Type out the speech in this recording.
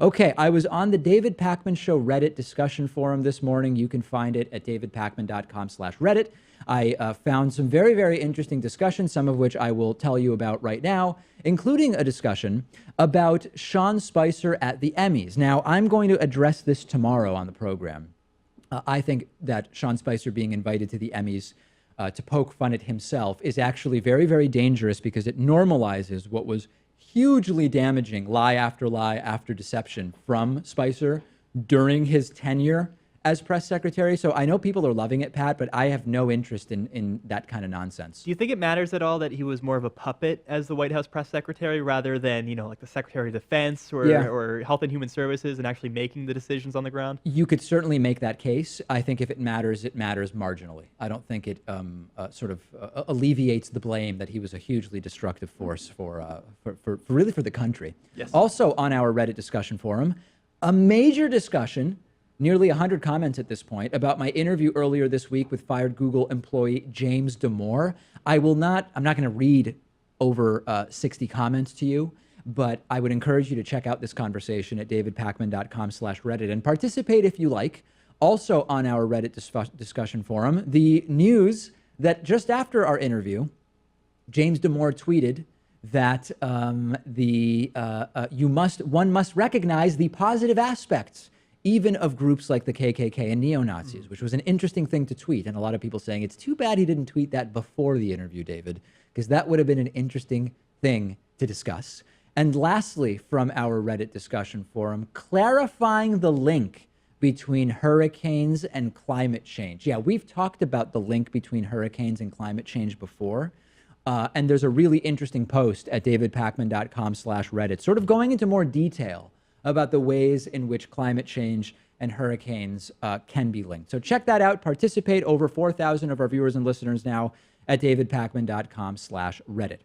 Okay, I was on the David Pakman Show Reddit discussion forum this morning. You can find it at davidpakman.com/Reddit. I found some very, very interesting discussions, some of which I will tell you about right now, including a discussion about Sean Spicer at the Emmys. Now, I'm going to address this tomorrow on the program. I think that Sean Spicer being invited to the Emmys to poke fun at himself is actually very, very dangerous because it normalizes what was hugely damaging lie after deception from Spicer during his tenure as press secretary. So I know people are loving it, Pat, but I have no interest in that kind of nonsense. Do you think it matters at all that he was more of a puppet as the White House press secretary rather than, like the Secretary of Defense or Health and Human Services and actually making the decisions on the ground? You could certainly make that case. I think if it matters marginally. I don't think it sort of alleviates the blame that he was a hugely destructive force for the country. Yes. Also on our Reddit discussion forum, a major discussion, nearly 100 comments at this point, about my interview earlier this week with fired Google employee James Damore. I'm not going to read over 60 comments to you, but I would encourage you to check out this conversation at davidpakman.com/Reddit and participate if you like. Also on our Reddit discussion forum, the news that just after our interview, James Damore tweeted that one must recognize the positive aspects even of groups like the KKK and neo-Nazis, which was an interesting thing to tweet. And a lot of people saying, it's too bad he didn't tweet that before the interview, David, because that would have been an interesting thing to discuss. And lastly, from our Reddit discussion forum, clarifying the link between hurricanes and climate change. Yeah, we've talked about the link between hurricanes and climate change before. And there's a really interesting post at davidpakman.com/Reddit, sort of going into more detail about the ways in which climate change and hurricanes can be linked. So check that out. Participate. Over 4,000 of our viewers and listeners now at davidpakman.com/Reddit.